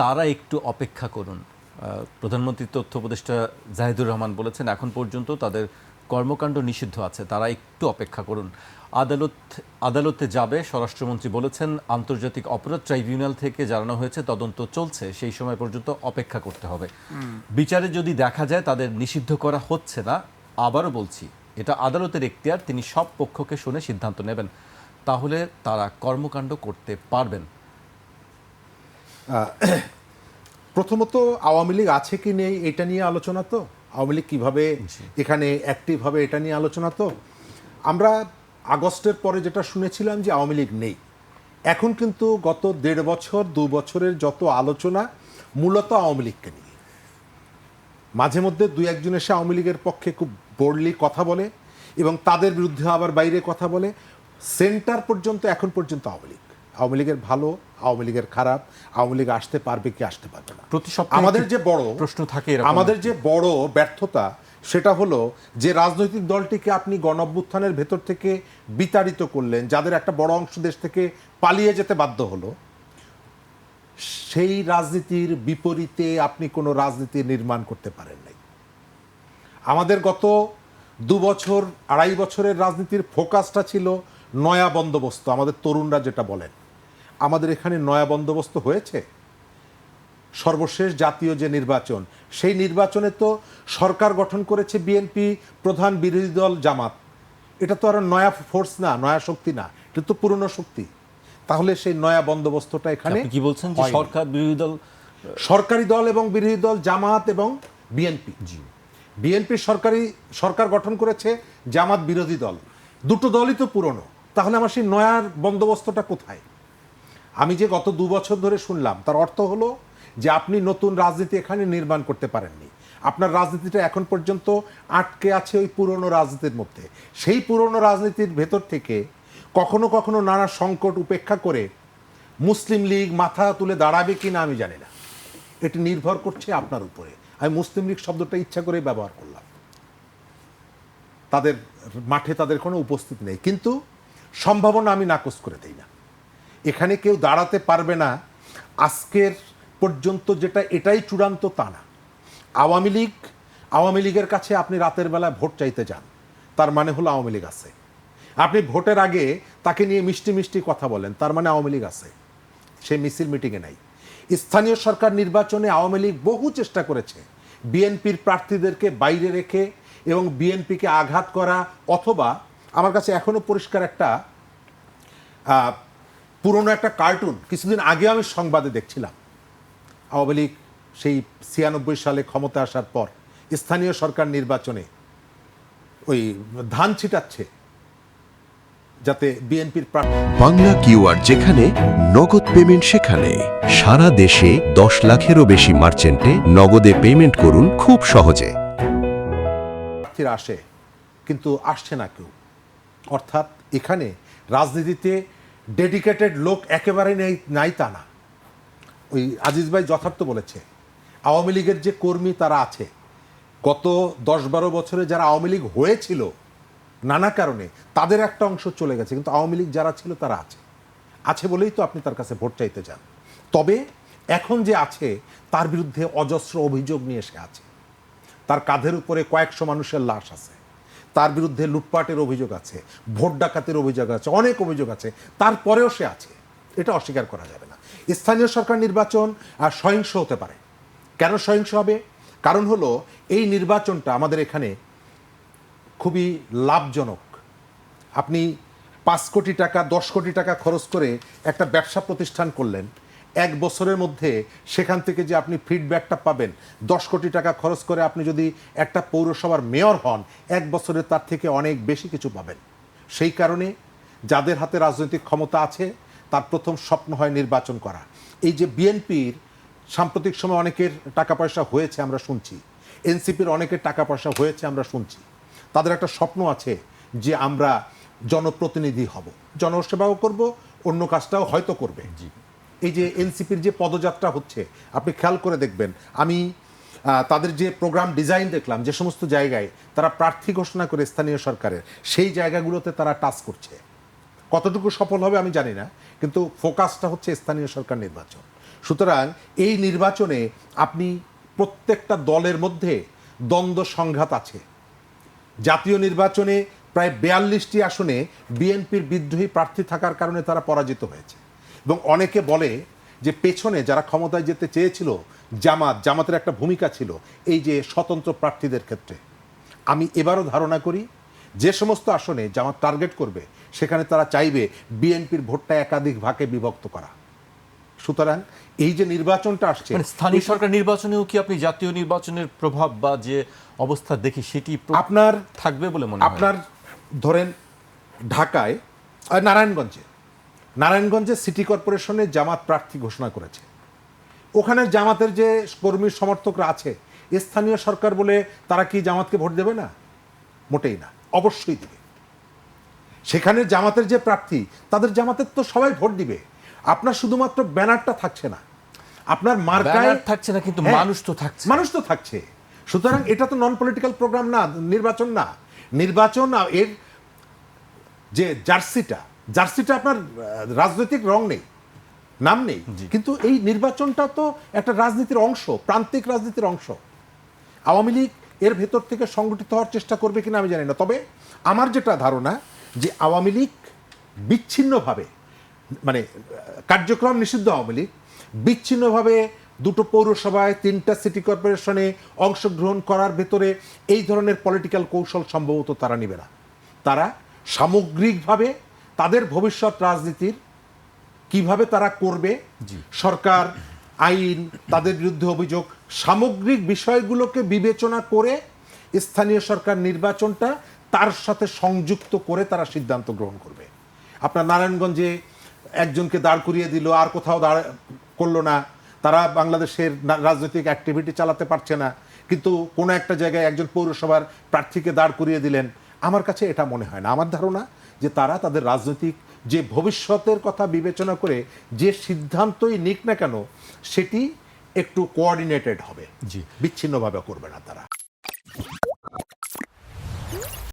তারা একটু অপেক্ষা করুন। প্রধানমন্ত্রী তথ্য উপদেষ্টা জাহিদুর রহমান বলেছেন এখন পর্যন্ত তাদের কর্মকাণ্ড নিষিদ্ধ আছে, তারা একটু অপেক্ষা করুন। আদালতে যাবে, স্বরাষ্ট্রমন্ত্রী বলেছেন আন্তর্জাতিক অপরাধ ট্রাইব্যুনাল থেকে জানানো হয়েছে তদন্ত চলছে, সেই সময় পর্যন্ত অপেক্ষা করতে হবে। বিচারে যদি দেখা যায় তাদের নিষিদ্ধ করা হচ্ছে না, আবারও বলছি এটা আদালতের এখতিয়ার, তিনি সব পক্ষকে শুনে সিদ্ধান্ত নেবেন, তাহলে তারা কর্মকাণ্ড করতে পারবেন। প্রথমত আওয়ামী লীগ আছে কি নেই এটা নিয়ে আলোচনা, তো আওয়ামী লীগ কীভাবে এখানে অ্যাক্টিভ হবে এটা নিয়ে আলোচনা। তো আমরা আগস্টের পরে যেটা শুনেছিলাম যে আওয়ামী লীগ নেই, এখন কিন্তু গত 1.5 বছর 2 বছরের যত আলোচনা মূলত আওয়ামী লীগকে নিয়ে। মাঝে মধ্যে 2-1 এসে আওয়ামী লীগের পক্ষে খুব বোল্ডলি কথা বলে এবং তাদের বিরুদ্ধে আবার বাইরে কথা বলে। সেন্টার পর্যন্ত এখন পর্যন্ত আওয়ামী লীগের ভালো, আওয়ামী লীগের খারাপ, আওয়ামী লীগ আসতে পারবে কি আসতে পারবে না। আমাদের যে বড় প্রশ্ন থাকে, আমাদের যে বড় ব্যর্থতা সেটা হলো যে রাজনৈতিক দলটিকে আপনি গণঅভ্যুত্থানের ভেতর থেকে বিতাড়িত করলেন, যাদের একটা বড় অংশ দেশ থেকে পালিয়ে যেতে বাধ্য হলো, সেই রাজনীতির বিপরীতে আপনি কোনো রাজনীতি নির্মাণ করতে পারেন নাই। আমাদের গত 2 বছর 2.5 বছরের রাজনীতির ফোকাসটা ছিল নয়া বন্দোবস্ত। আমাদের তরুণরা যেটা বলেন, আমাদের এখানে নয়া বন্দোবস্ত হয়েছে। সর্বশেষ জাতীয় যে নির্বাচন, সেই নির্বাচনে তো সরকার গঠন করেছে বিএনপি, প্রধান বিরোধী দল জামাত। এটা তো আর নয়া ফোর্স না, নয়া শক্তি না, এটা তো পুরনো শক্তি। তাহলে সেই নয়া বন্দোবস্তটা এখানে কি বলছেন যে সরকার বিরোধী দল, সরকারি দল এবং বিরোধী দল জামাত এবং বিএনপি, বিএনপি সরকার গঠন করেছে, জামাত বিরোধী দল, দুটো দলই তো পুরনো। তাহলে আমার সেই নয়ার বন্দোবস্তটা কোথায়? আমি যে গত 2 বছর ধরে শুনলাম, তার অর্থ হলো যে আপনি নতুন রাজনীতি এখানে নির্মাণ করতে পারেননি। আপনার রাজনীতিটা এখন পর্যন্ত আটকে আছে ওই পুরনো রাজনীতির মধ্যে। সেই পুরনো রাজনীতির ভেতর থেকে কখনো কখনো নানা সংকট উপেক্ষা করে মুসলিম লীগ মাথা তুলে দাঁড়াবে কি না আমি জানি না, এটি নির্ভর করছে আপনার উপরে। আমি মুসলিম লীগ শব্দটা ইচ্ছা করে ব্যবহার করলাম, তাদের মাঠে তাদের কোনো উপস্থিতি নেই, কিন্তু সম্ভাবনা আমি নাকচ করে দেই না। এখানে কেউ দাঁড়াতে পারবে না আজকের পর্যন্ত, যেটা এটাই চূড়ান্ত তা না। আওয়ামী লীগের কাছে আপনি রাতের বেলায় ভোট চাইতে যান, তার মানে হলো আওয়ামী লীগ আছে। আপনি ভোটের আগে তাকে নিয়ে মিষ্টি মিষ্টি কথা বলেন, তার মানে আওয়ামী লীগ আছে। সে মিছিল মিটিংয়ে নাই। স্থানীয় সরকার নির্বাচনে আওয়ামী লীগ বহু চেষ্টা করেছে বিএনপির প্রার্থীদেরকে বাইরে রেখে এবং বিএনপিকে আঘাত করা, অথবা আমার কাছে এখনো পরিষ্কার একটা পুরনো একটা কার্টুন কিছুদিন আগে আমি সংবাদে দেখছিলাম। আওয়ামী লীগ সেই 96 সালে ক্ষমতা আসার পর স্থানীয় সরকার নির্বাচনে ওই ধান ছিটাচ্ছে যাতে বিএনপির প্রার্থী। বাংলা কিউআর যেখানে নগদ পেমেন্ট, সেখানে সারা দেশে 10 লাখেরও বেশি মার্চেন্টে নগদে পেমেন্ট করুন খুব সহজে। প্রার্থীরা আসে কিন্তু আসছে না কেউ, অর্থাৎ এখানে রাজনীতিতে ডেডিকেটেড লোক একেবারে নাই তা না। ওই আজিজ ভাই যথার্থ বলেছে, আওয়ামী লীগের যে কর্মী তারা আছে, গত 10-12 বছরে যারা আওয়ামী লীগ হয়েছিল নানা কারণে, তাদের একটা অংশ চলে গেছে, কিন্তু আওয়ামী লীগ যারা ছিল তারা আছে বলেই তো আপনি তার কাছে ভোট চাইতে যান। তবে এখন যে আছে তার বিরুদ্ধে অজস্র অভিযোগ নিয়ে সে আছে। তার কাঁধের উপরে কয়েকশো মানুষের লাশ আছে, তার বিরুদ্ধে লুটপাটের অভিযোগ আছে, ভোট ডাকাতের অভিযোগ আছে, অনেক অভিযোগ আছে, তারপরেও সে আছে, এটা অস্বীকার করা যাবে না। স্থানীয় সরকার নির্বাচন সহিংস হতে পারে। কেন সহিংস হবে? কারণ হলো এই নির্বাচনটা আমাদের এখানে খুবই লাভজনক। আপনি 5 কোটি টাকা 10 কোটি টাকা খরচ করে একটা ব্যবসা প্রতিষ্ঠান করলেন, 1 বছরের মধ্যে সেখান থেকে যে আপনি ফিডব্যাকটা পাবেন, 10 কোটি টাকা খরচ করে আপনি যদি একটা পৌরসভার মেয়র হন, 1 বছরে তার থেকে অনেক বেশি কিছু পাবেন। সেই কারণে যাদের হাতে রাজনৈতিক ক্ষমতা আছে তার প্রথম স্বপ্ন হয় নির্বাচন করা। এই যে বিএনপির সাম্প্রতিক সময় অনেকের টাকা পয়সা হয়েছে আমরা শুনছি, এনসিপির অনেকের টাকা পয়সা হয়েছে আমরা শুনছি, তাদের একটা স্বপ্ন আছে যে আমরা জনপ্রতিনিধি হব, জনসেবাও করব, অন্য কাজটাও হয়তো করবে। এই যে এনসিপির যে পদযাত্রা হচ্ছে আপনি খেয়াল করে দেখবেন, আমি তাদের যে প্রোগ্রাম ডিজাইন দেখলাম, যে সমস্ত জায়গায় তারা প্রার্থী ঘোষণা করে স্থানীয় সরকারের, সেই জায়গাগুলোতে তারা টাচ করছে। কতটুকু সফল হবে আমি জানি না, কিন্তু ফোকাসটা হচ্ছে স্থানীয় সরকার নির্বাচন। সুতরাং এই নির্বাচনে আপনি প্রত্যেকটা দলের মধ্যে দ্বন্দ্ব সংঘাত আছে। জাতীয় নির্বাচনে প্রায় 42টি আসনে বিএনপির বিদ্রোহী প্রার্থী থাকার কারণে তারা পরাজিত হয়েছে, এবং অনেকে বলে যে পেছনে যারা ক্ষমতায় যেতে চেয়েছিল জামাতের একটা ভূমিকা ছিল এই যে স্বতন্ত্র প্রার্থীদের ক্ষেত্রে। আমি এবারও ধারণা করি যে সমস্ত আসনে জামাত টার্গেট করবে সেখানে তারা চাইবে বিএনপির ভোটটা একাধিক ভাগে বিভক্ত করা। সুতরাং এই যে নির্বাচনটা আসছে, মানে স্থানীয় সরকার নির্বাচনেও কি আপনি জাতীয় নির্বাচনের প্রভাব বা যে অবস্থা দেখি সেটি আপনার থাকবে বলে মনে হয়? আপনার ধরেন ঢাকায় নারায়ণগঞ্জে সিটি কর্পোরেশনে জামাত প্রার্থী ঘোষণা করেছে। ওখানে জামাতের যে কর্মী সমর্থকরা আছে, স্থানীয় সরকার বলে তারা কি জামাতকে ভোট দেবে না? মোটেই না, অবশ্যই দিবে। সেখানে জামাতের যে প্রার্থী তাদের জামাতের তো সবাই ভোট দিবে। আপনার শুধুমাত্র ব্যানারটা থাকছে না, আপনার মার্কায় ব্যানার থাকছে না, কিন্তু হ্যাঁ, মানুষ তো থাকছে। মানুষ তো থাকছে। সুতরাং এটা তো নন পলিটিক্যাল প্রোগ্রাম না, নির্বাচন এর যে জার্সিটা আপনার রাজনৈতিক রং নেই, নাম নেই, কিন্তু এই নির্বাচনটা তো একটা রাজনীতির অংশ, প্রান্তিক রাজনীতির অংশ। আওয়ামী লীগ এর ভেতর থেকে সংগঠিত হওয়ার চেষ্টা করবে কিনা আমি জানি না, তবে আমার যেটা ধারণা যে আওয়ামী লীগ বিচ্ছিন্নভাবে, মানে কার্যক্রম নিষিদ্ধ আওয়ামী লীগ বিচ্ছিন্নভাবে দুটো পৌরসভায় 3টা সিটি কর্পোরেশনে অংশগ্রহণ করার ভেতরে এই ধরনের পলিটিক্যাল কৌশল সম্ভবত তারা নেবে না। তারা সামগ্রিকভাবে তাদের ভবিষ্যৎ রাজনীতির কিভাবে তারা করবে, সরকার, আইন, তাদের বিরুদ্ধে অভিযোগ, সামগ্রিক বিষয়গুলোকে বিবেচনা করে স্থানীয় সরকার নির্বাচনটা তার সাথে সংযুক্ত করে তারা সিদ্ধান্ত গ্রহণ করবে। আপনার নারায়ণগঞ্জে একজনকে দাঁড় করিয়ে দিল, আর কোথাও দাঁড় করলো না, তারা বাংলাদেশের রাজনৈতিক অ্যাক্টিভিটি চালাতে পারছে না, কিন্তু কোনো একটা জায়গায় একজন পৌরসভার প্রার্থীকে দাঁড় করিয়ে দিলেন। আমার কাছে এটা মনে হয় না। আমার ধারণা যে তারা তাদের রাজনৈতিক যে ভবিষ্যতের কথা বিবেচনা করে যে সিদ্ধান্তই নিক না কেন সেটি একটু কোঅর্ডিনেটেড হবে, বিচ্ছিন্নভাবে করবে না তারা।